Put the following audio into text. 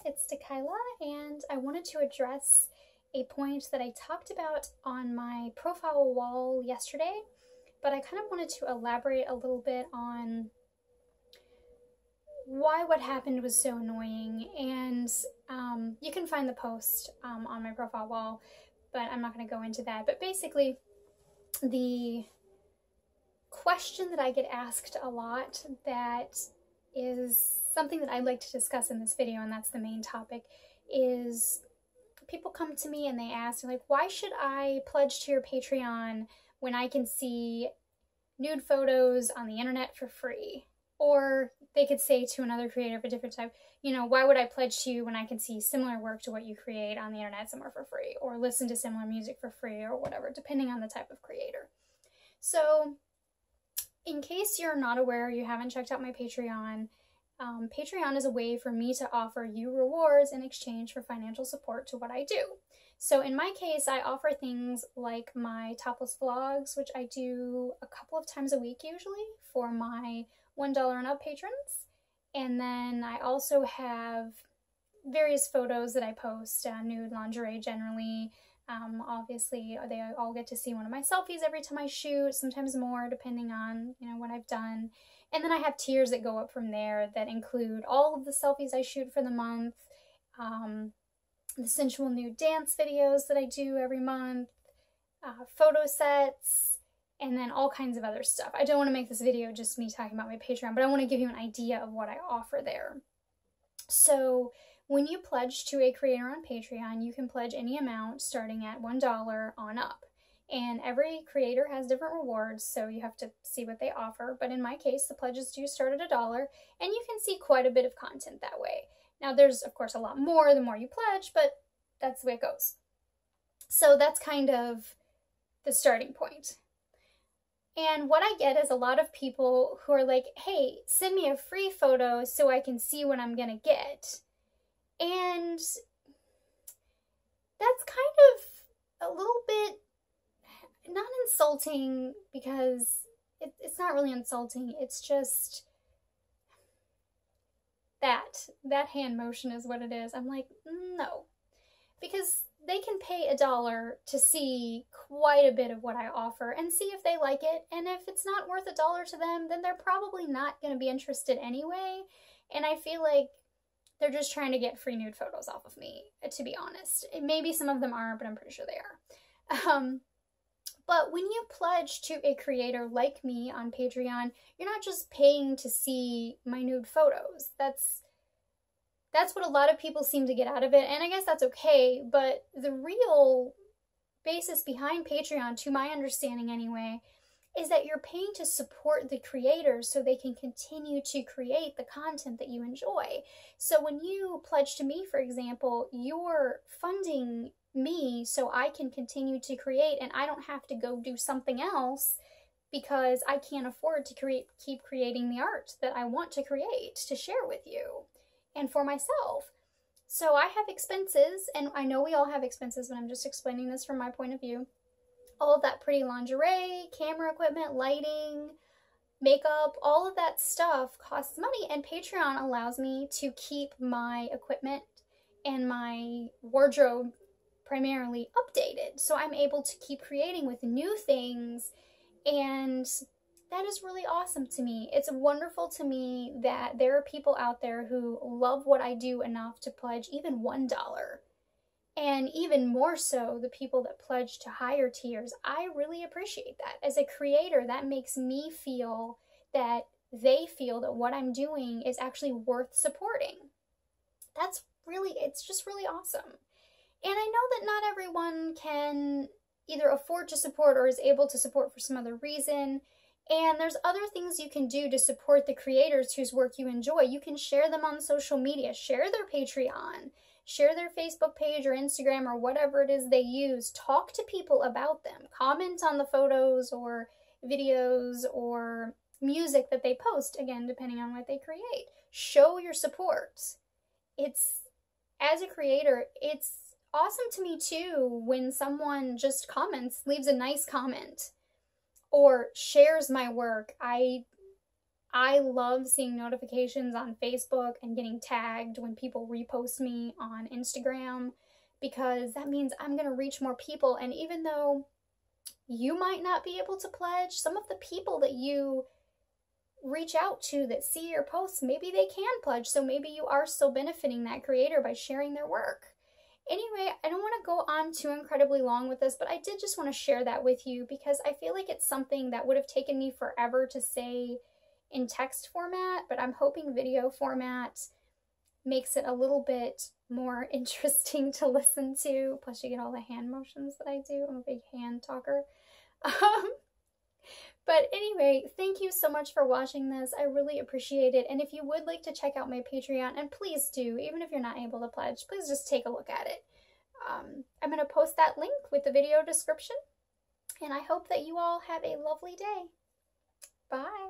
it's Dakila, and I wanted to address a point that I talked about on my profile wall yesterday, but I kind of wanted to elaborate a little bit on why what happened was so annoying. And you can find the post on my profile wall, but I'm not going to go into that. But basically, the question that I get asked a lot that is something that I'd like to discuss in this video, and that's the main topic, is people come to me and they ask, like, why should I pledge to your Patreon when I can see nude photos on the internet for free? Or they could say to another creator of a different type, you know, why would I pledge to you when I can see similar work to what you create on the internet somewhere for free, or listen to similar music for free, or whatever, depending on the type of creator. So in case you're not aware, you haven't checked out my Patreon, Patreon is a way for me to offer you rewards in exchange for financial support to what I do. So in my case, I offer things like my topless vlogs, which I do a couple of times a week usually for my $1 and up patrons. And then I also have various photos that I post, nude lingerie generally. Obviously, they all get to see one of my selfies every time I shoot, sometimes more depending on, you know, what I've done. And then I have tiers that go up from there that include all of the selfies I shoot for the month, the sensual nude dance videos that I do every month, photo sets, and then all kinds of other stuff. I don't want to make this video just me talking about my Patreon, but I want to give you an idea of what I offer there. So when you pledge to a creator on Patreon, you can pledge any amount starting at $1 on up. And every creator has different rewards, so you have to see what they offer. But in my case, the pledges do start at $1, and you can see quite a bit of content that way. Now, there's, of course, a lot more the more you pledge, but that's the way it goes. So that's kind of the starting point. And what I get is a lot of people who are like, hey, send me a free photo so I can see what I'm gonna get. And that's kind of a little bit not insulting, because it's not really insulting. It's just that hand motion is what it is. I'm like, no, because they can pay $1 to see quite a bit of what I offer and see if they like it. And if it's not worth $1 to them, then they're probably not going to be interested anyway. And I feel like they're just trying to get free nude photos off of me, to be honest. Maybe some of them aren't, but I'm pretty sure they are. But when you pledge to a creator like me on Patreon, you're not just paying to see my nude photos. That's what a lot of people seem to get out of it, and I guess that's okay, but the real basis behind Patreon, to my understanding anyway, is that you're paying to support the creators so they can continue to create the content that you enjoy. So when you pledge to me, for example, you're funding me so I can continue to create, and I don't have to go do something else because I can't afford to keep creating the art that I want to create to share with you and for myself. So I have expenses, and I know we all have expenses, but I'm just explaining this from my point of view. All of that pretty lingerie, camera equipment, lighting, makeup, all of that stuff costs money, and Patreon allows me to keep my equipment and my wardrobe primarily updated. So I'm able to keep creating with new things, and that is really awesome to me. It's wonderful to me that there are people out there who love what I do enough to pledge even $1. And even more so, the people that pledge to higher tiers. I really appreciate that. As a creator, that makes me feel that they feel that what I'm doing is actually worth supporting. It's just really awesome. And I know that not everyone can either afford to support or is able to support for some other reason. And there's other things you can do to support the creators whose work you enjoy. You can share them on social media, share their Patreon, share their Facebook page or Instagram or whatever it is they use. Talk to people about them. Comment on the photos or videos or music that they post, again, depending on what they create. Show your support. As a creator, it's awesome to me too when someone just comments, leaves a nice comment, or shares my work. I I love seeing notifications on Facebook and getting tagged when people repost me on Instagram, because that means I'm going to reach more people. And even though you might not be able to pledge, some of the people that you reach out to that see your posts, maybe they can pledge. So maybe you are still benefiting that creator by sharing their work. Anyway, I don't want to go on too incredibly long with this, but I did just want to share that with you because I feel like it's something that would have taken me forever to say in text format, but I'm hoping video format makes it a little bit more interesting to listen to. Plus you get all the hand motions that I do. I'm a big hand talker. But anyway, thank you so much for watching this. I really appreciate it. And if you would like to check out my Patreon, and please do, even if you're not able to pledge, please just take a look at it. I'm going to post that link with the video description. And I hope that you all have a lovely day. Bye.